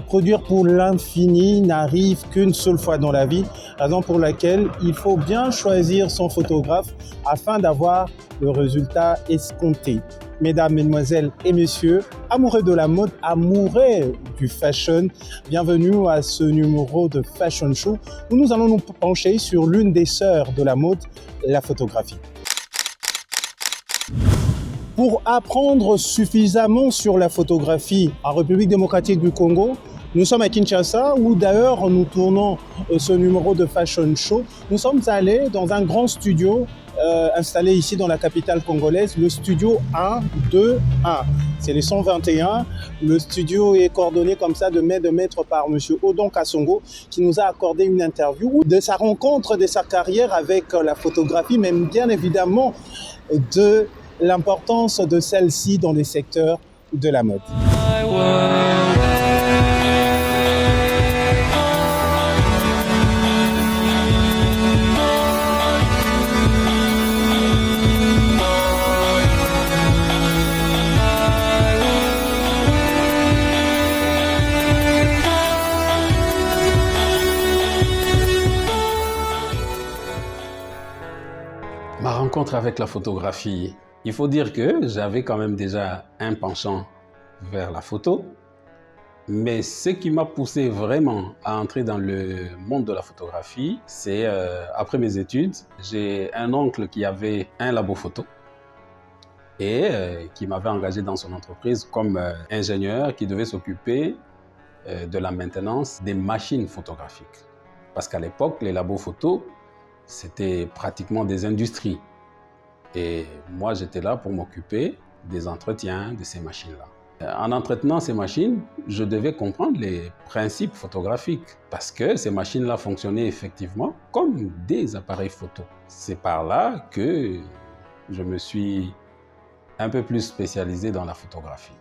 Produire pour l'infini n'arrive qu'une seule fois dans la vie, raison pour laquelle il faut bien choisir son photographe afin d'avoir le résultat escompté. Mesdames, mesdemoiselles et messieurs, amoureux de la mode, amoureux du fashion, bienvenue à ce numéro de Fashion Show où nous allons nous pencher sur l'une des sœurs de la mode, la photographie. Pour apprendre suffisamment sur la photographie en République démocratique du Congo, nous sommes à Kinshasa où d'ailleurs nous tournons ce numéro de Fashion Show. Nous sommes allés dans un grand studio installé ici dans la capitale congolaise, le studio 121. C'est les 121. Le studio est coordonné comme ça de main de maître par M. Odon Kassongo qui nous a accordé une interview de sa rencontre, de sa carrière avec la photographie, mais bien évidemment de l'importance de celle-ci dans les secteurs de la mode. Ma rencontre avec la photographie, il faut dire que j'avais quand même déjà un penchant vers la photo, mais ce qui m'a poussé vraiment à entrer dans le monde de la photographie, c'est après mes études, j'ai un oncle qui avait un labo photo et qui m'avait engagé dans son entreprise comme ingénieur qui devait s'occuper de la maintenance des machines photographiques. Parce qu'à l'époque, les labos photos, c'était pratiquement des industries. Et moi, j'étais là pour m'occuper des entretiens de ces machines-là. En entretenant ces machines, je devais comprendre les principes photographiques parce que ces machines-là fonctionnaient effectivement comme des appareils photo. C'est par là que je me suis un peu plus spécialisé dans la photographie.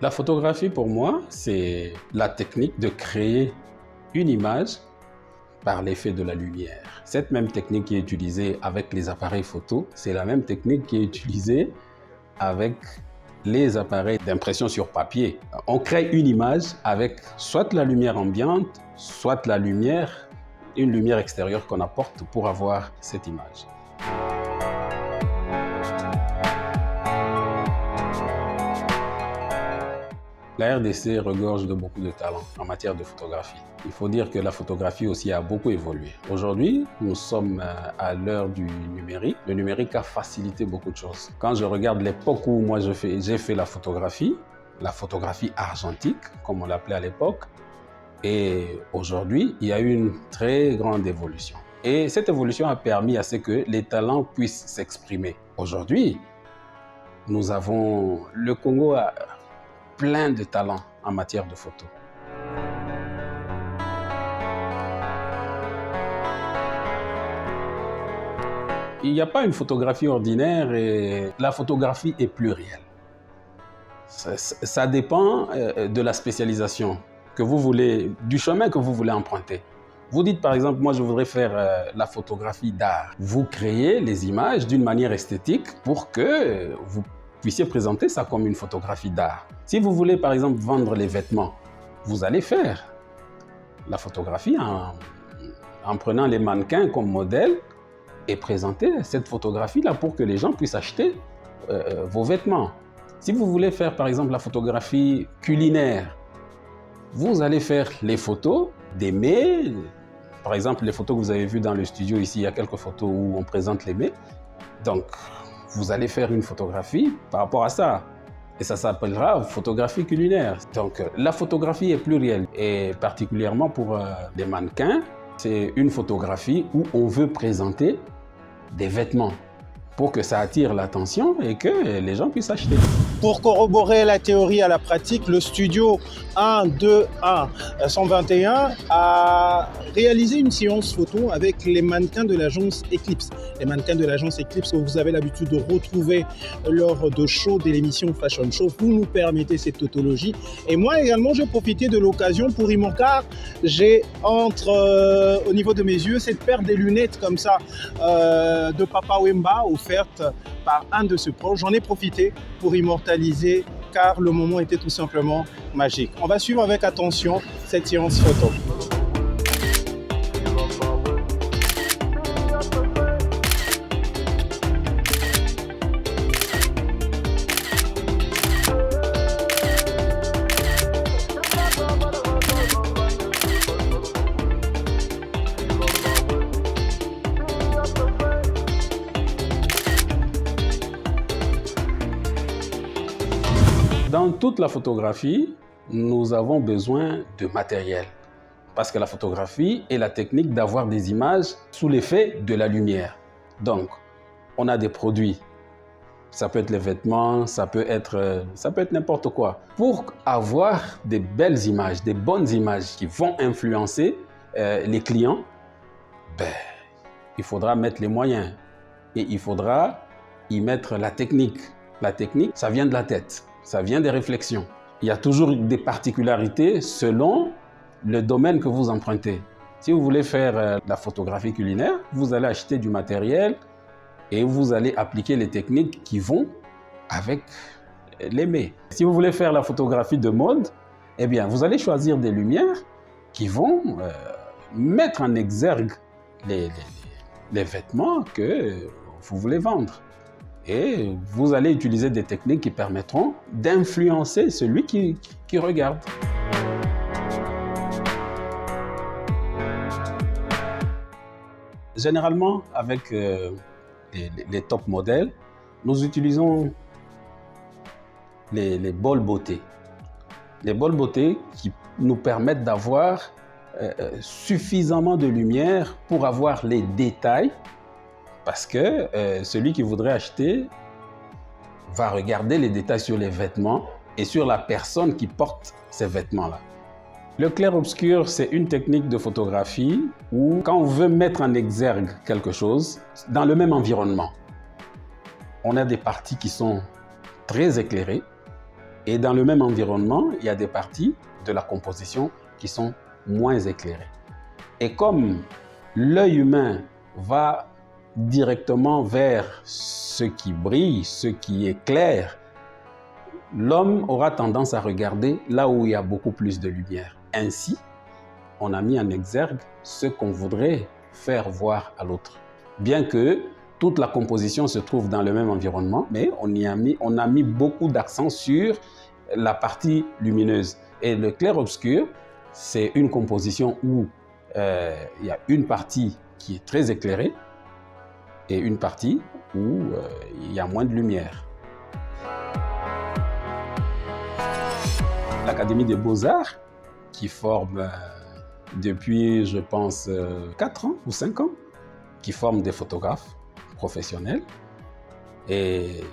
La photographie, pour moi, c'est la technique de créer une image par l'effet de la lumière. Cette même technique qui est utilisée avec les appareils photo, c'est la même technique qui est utilisée avec les appareils d'impression sur papier. On crée une image avec soit la lumière ambiante, soit une lumière extérieure qu'on apporte pour avoir cette image. La RDC regorge de beaucoup de talents en matière de photographie. Il faut dire que la photographie aussi a beaucoup évolué. Aujourd'hui, nous sommes à l'heure du numérique. Le numérique a facilité beaucoup de choses. Quand je regarde l'époque où moi j'ai fait la photographie argentique, comme on l'appelait à l'époque, et aujourd'hui, il y a eu une très grande évolution. Et cette évolution a permis à ce que les talents puissent s'exprimer. Aujourd'hui, nous avons le Congo plein de talents en matière de photo. Il n'y a pas une photographie ordinaire et la photographie est plurielle. Ça dépend de la spécialisation que vous voulez, du chemin que vous voulez emprunter. Vous dites par exemple, moi je voudrais faire la photographie d'art. Vous créez les images d'une manière esthétique pour que vous puissiez présenter ça comme une photographie d'art. Si vous voulez par exemple vendre les vêtements, vous allez faire la photographie en prenant les mannequins comme modèle et présenter cette photographie-là pour que les gens puissent acheter vos vêtements. Si vous voulez faire par exemple la photographie culinaire, vous allez faire les photos des mets. Par exemple, les photos que vous avez vues dans le studio ici, il y a quelques photos où on présente les mets. Donc, vous allez faire une photographie par rapport à ça. Et ça s'appellera photographie culinaire. Donc la photographie est plurielle. Et particulièrement pour des mannequins, c'est une photographie où on veut présenter des vêtements pour que ça attire l'attention et que les gens puissent acheter. Pour corroborer la théorie à la pratique, le studio 121 a réalisé une séance photo avec les mannequins de l'agence Eclipse. Les mannequins de l'agence Eclipse que vous avez l'habitude de retrouver lors de shows de l'émission Fashion Show. Vous nous permettez cette tautologie. Et moi également, j'ai profité de l'occasion pour y montrer, car j'ai au niveau de mes yeux cette paire de lunettes comme ça de Papa Wemba offerte par un de ses proches. J'en ai profité pour immortaliser car le moment était tout simplement magique. On va suivre avec attention cette séance photo. Dans toute la photographie, nous avons besoin de matériel. Parce que la photographie est la technique d'avoir des images sous l'effet de la lumière. Donc, on a des produits. Ça peut être les vêtements, ça peut être n'importe quoi. Pour avoir des belles images, des bonnes images qui vont influencer les clients, il faudra mettre les moyens. Et il faudra y mettre la technique. La technique, ça vient de la tête. Ça vient des réflexions. Il y a toujours des particularités selon le domaine que vous empruntez. Si vous voulez faire de la photographie culinaire, vous allez acheter du matériel et vous allez appliquer les techniques qui vont avec les mets. Si vous voulez faire la photographie de mode, eh bien, vous allez choisir des lumières qui vont mettre en exergue les vêtements que vous voulez vendre. Et vous allez utiliser des techniques qui permettront d'influencer celui qui regarde. Généralement, avec les top modèles, nous utilisons les bols beauté. Les bols beauté qui nous permettent d'avoir suffisamment de lumière pour avoir les détails. Parce que celui qui voudrait acheter va regarder les détails sur les vêtements et sur la personne qui porte ces vêtements-là. Le clair-obscur, c'est une technique de photographie où, quand on veut mettre en exergue quelque chose, dans le même environnement, on a des parties qui sont très éclairées et dans le même environnement, il y a des parties de la composition qui sont moins éclairées. Et comme l'œil humain va directement vers ce qui brille, ce qui est clair, l'homme aura tendance à regarder là où il y a beaucoup plus de lumière. Ainsi, on a mis en exergue ce qu'on voudrait faire voir à l'autre. Bien que toute la composition se trouve dans le même environnement, mais on a mis beaucoup d'accent sur la partie lumineuse. Et le clair-obscur, c'est une composition où il y a une partie qui est très éclairée, et une partie où il y a moins de lumière. L'Académie des Beaux-Arts, qui forme depuis, je pense, 4 ans ou 5 ans, qui forme des photographes professionnels. Et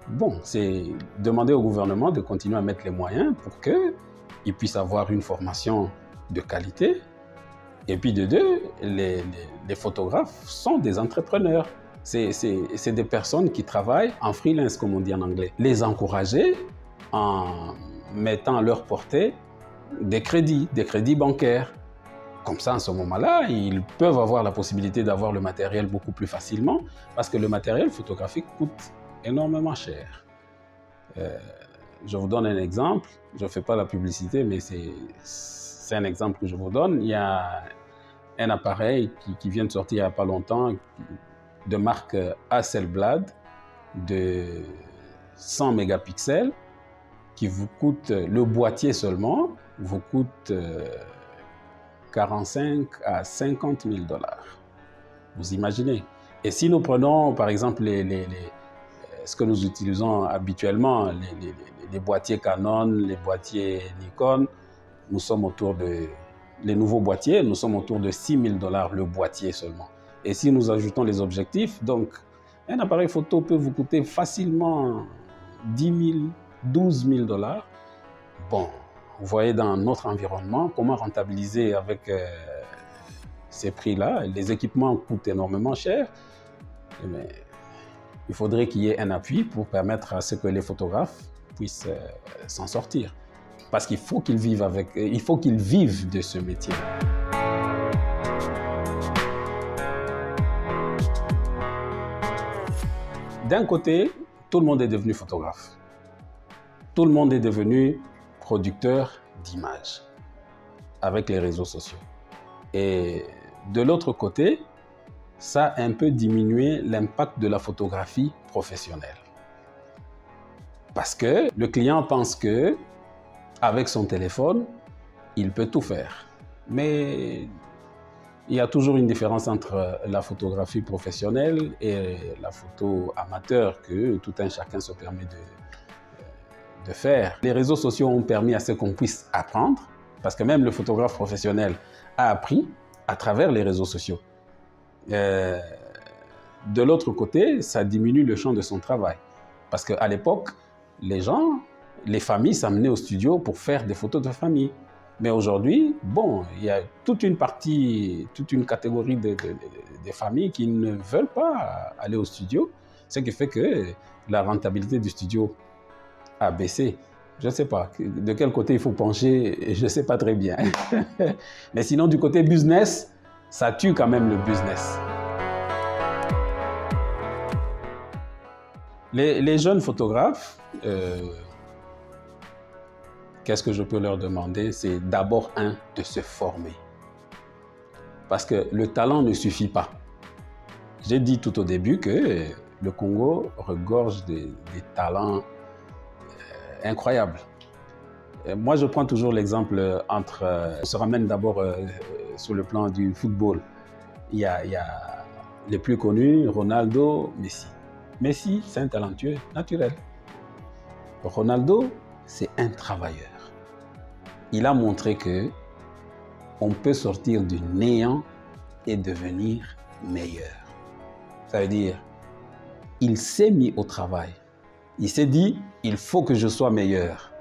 bon, c'est demander au gouvernement de continuer à mettre les moyens pour qu'ils puissent avoir une formation de qualité. Et puis de deux, les photographes sont des entrepreneurs. C'est des personnes qui travaillent en freelance, comme on dit en anglais. Les encourager en mettant à leur portée des crédits bancaires. Comme ça, en ce moment-là, ils peuvent avoir la possibilité d'avoir le matériel beaucoup plus facilement parce que le matériel photographique coûte énormément cher. Je vous donne un exemple. Je ne fais pas la publicité, mais c'est un exemple que je vous donne. Il y a un appareil qui vient de sortir il n'y a pas longtemps, de marque Hasselblad, de 100 mégapixels, qui vous coûte, le boîtier seulement, vous coûte 45 à 50 000 $. Vous imaginez? Et si nous prenons, par exemple, ce que nous utilisons habituellement, les boîtiers Canon, les boîtiers Nikon, nous sommes autour de... Les nouveaux boîtiers, nous sommes autour de 6 000 $ le boîtier seulement. Et si nous ajoutons les objectifs, donc un appareil photo peut vous coûter facilement 10 000 12 000 $. Bon, vous voyez dans notre environnement comment rentabiliser avec ces prix-là. Les équipements coûtent énormément cher, mais il faudrait qu'il y ait un appui pour permettre à ce que les photographes puissent s'en sortir. Parce qu'il faut qu'ils vivent de ce métier. D'un côté, tout le monde est devenu photographe. Tout le monde est devenu producteur d'images avec les réseaux sociaux. Et de l'autre côté, ça a un peu diminué l'impact de la photographie professionnelle. Parce que le client pense que avec son téléphone, il peut tout faire. Mais il y a toujours une différence entre la photographie professionnelle et la photo amateur que tout un chacun se permet de faire. Les réseaux sociaux ont permis à ce qu'on puisse apprendre, parce que même le photographe professionnel a appris à travers les réseaux sociaux. De l'autre côté, ça diminue le champ de son travail. Parce qu'à l'époque, les familles s'amenaient au studio pour faire des photos de famille. Mais aujourd'hui, bon, il y a toute une catégorie de familles qui ne veulent pas aller au studio, ce qui fait que la rentabilité du studio a baissé. Je ne sais pas de quel côté il faut pencher, je ne sais pas très bien. Mais sinon, du côté business, ça tue quand même le business. Les jeunes photographes, qu'est-ce que je peux leur demander? C'est d'abord, de se former. Parce que le talent ne suffit pas. J'ai dit tout au début que le Congo regorge des talents incroyables. Moi, je prends toujours l'exemple on se ramène d'abord sur le plan du football. Il y a les plus connus, Ronaldo, Messi. Messi, c'est un talentueux naturel. Ronaldo, c'est un travailleur. Il a montré que on peut sortir du néant et devenir meilleur. Ça veut dire, il s'est mis au travail. Il s'est dit, il faut que je sois meilleur.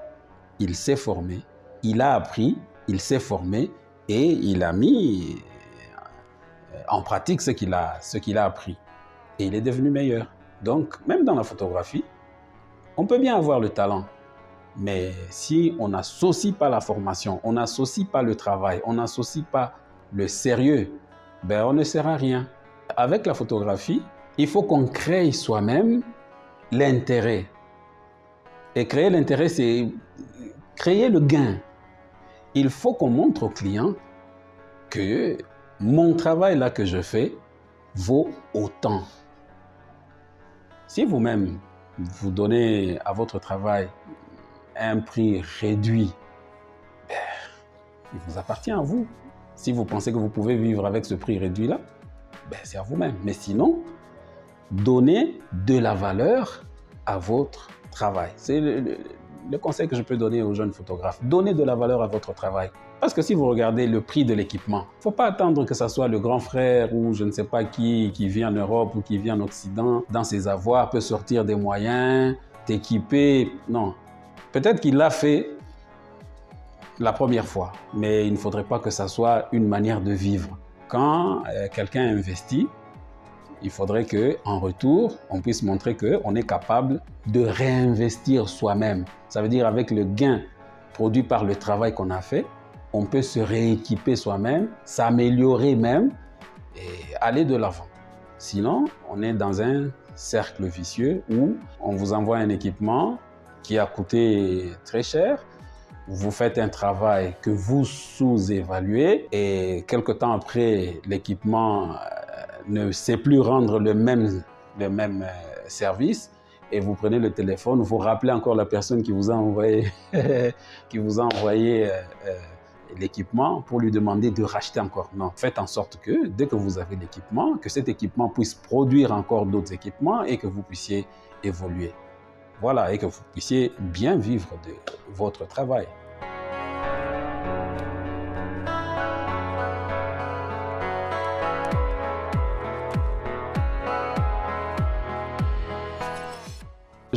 Il s'est formé, il a appris, il s'est formé et il a mis en pratique ce qu'il a appris. Et il est devenu meilleur. Donc, même dans la photographie, on peut bien avoir le talent. Mais si on n'associe pas la formation, on n'associe pas le travail, on n'associe pas le sérieux, ben on ne sert à rien. Avec la photographie, il faut qu'on crée soi-même l'intérêt. Et créer l'intérêt, c'est créer le gain. Il faut qu'on montre au client que mon travail là que je fais vaut autant. Si vous-même, vous donnez à votre travail un prix réduit, il vous appartient à vous. Si vous pensez que vous pouvez vivre avec ce prix réduit-là, c'est à vous-même. Mais sinon, donnez de la valeur à votre travail. C'est le conseil que je peux donner aux jeunes photographes. Donnez de la valeur à votre travail. Parce que si vous regardez le prix de l'équipement, il ne faut pas attendre que ce soit le grand frère ou je ne sais pas qui vit en Europe ou qui vit en Occident, dans ses avoirs, peut sortir des moyens, t'équiper. Non. Peut-être qu'il l'a fait la première fois, mais il ne faudrait pas que ça soit une manière de vivre. Quand quelqu'un investit, il faudrait qu'en retour, on puisse montrer qu'on est capable de réinvestir soi-même. Ça veut dire avec le gain produit par le travail qu'on a fait, on peut se rééquiper soi-même, s'améliorer même et aller de l'avant. Sinon, on est dans un cercle vicieux où on vous envoie un équipement qui a coûté très cher, vous faites un travail que vous sous-évaluez et quelque temps après, l'équipement ne sait plus rendre le même service et vous prenez le téléphone, vous rappelez encore la personne qui vous a envoyé, l'équipement pour lui demander de racheter encore. Non, faites en sorte que dès que vous avez l'équipement, que cet équipement puisse produire encore d'autres équipements et que vous puissiez évoluer. Voilà, et que vous puissiez bien vivre de votre travail.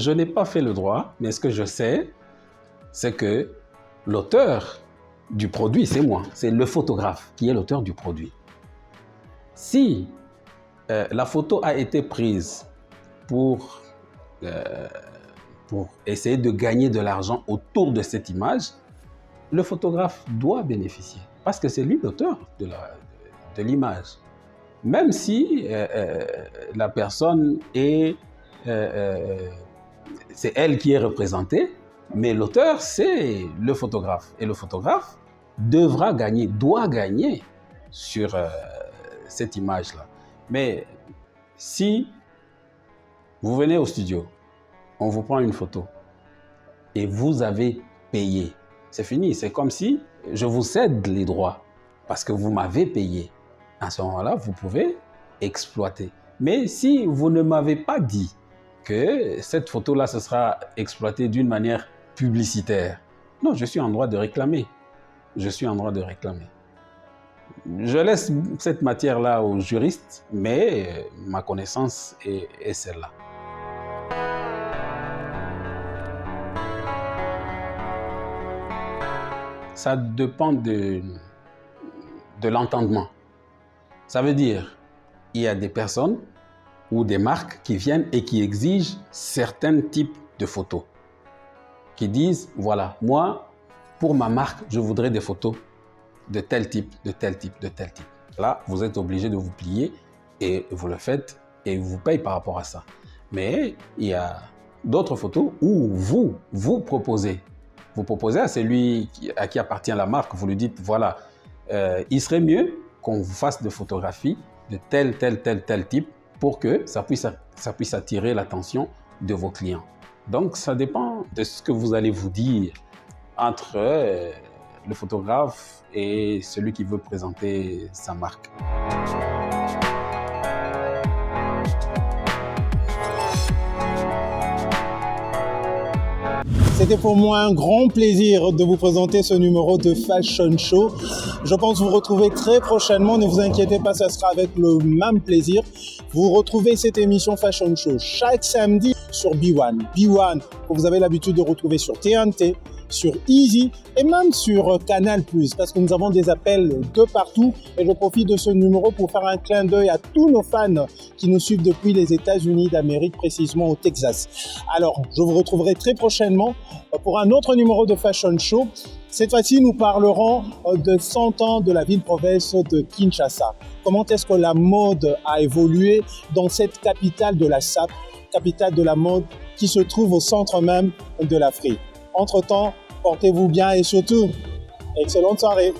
je n'ai pas fait le droit, mais ce que je sais, c'est que l'auteur du produit, c'est moi. C'est le photographe qui est l'auteur du produit. Si la photo a été prise pour essayer de gagner de l'argent autour de cette image, le photographe doit bénéficier parce que c'est lui l'auteur de l'image. Même si la personne est... c'est elle qui est représentée, mais l'auteur, c'est le photographe. Et le photographe doit gagner sur cette image-là. Mais si vous venez au studio, on vous prend une photo et vous avez payé, c'est fini. C'est comme si je vous cède les droits parce que vous m'avez payé. À ce moment-là, vous pouvez exploiter. Mais si vous ne m'avez pas dit que cette photo-là, ce sera exploitée d'une manière publicitaire, non, je suis en droit de réclamer. Je suis en droit de réclamer. Je laisse cette matière-là aux juristes, mais ma connaissance est celle-là. Ça dépend de l'entendement. Ça veut dire, il y a des personnes ou des marques qui viennent et qui exigent certains types de photos. Qui disent, voilà, moi, pour ma marque, je voudrais des photos de tel type, de tel type, de tel type. Là, vous êtes obligé de vous plier et vous le faites et vous payez par rapport à ça. Mais il y a d'autres photos où vous proposez. Vous proposez à celui à qui appartient la marque, vous lui dites, voilà, il serait mieux qu'on vous fasse des photographies de tel type pour que ça puisse attirer l'attention de vos clients. Donc, ça dépend de ce que vous allez vous dire entre le photographe et celui qui veut présenter sa marque. C'était pour moi un grand plaisir de vous présenter ce numéro de Fashion Show. Je pense vous retrouver très prochainement. Ne vous inquiétez pas, ça sera avec le même plaisir. Vous retrouvez cette émission Fashion Show chaque samedi sur B1. B1 que vous avez l'habitude de retrouver sur TNT, sur Easy et même sur Canal+, parce que nous avons des appels de partout. Et je profite de ce numéro pour faire un clin d'œil à tous nos fans qui nous suivent depuis les États-Unis d'Amérique, précisément au Texas. Alors, je vous retrouverai très prochainement pour un autre numéro de Fashion Show. Cette fois-ci, nous parlerons de 100 ans de la ville-province de Kinshasa. Comment est-ce que la mode a évolué dans cette capitale de la SAP, capitale de la mode qui se trouve au centre même de l'Afrique. Entre-temps, portez-vous bien et surtout, excellente soirée.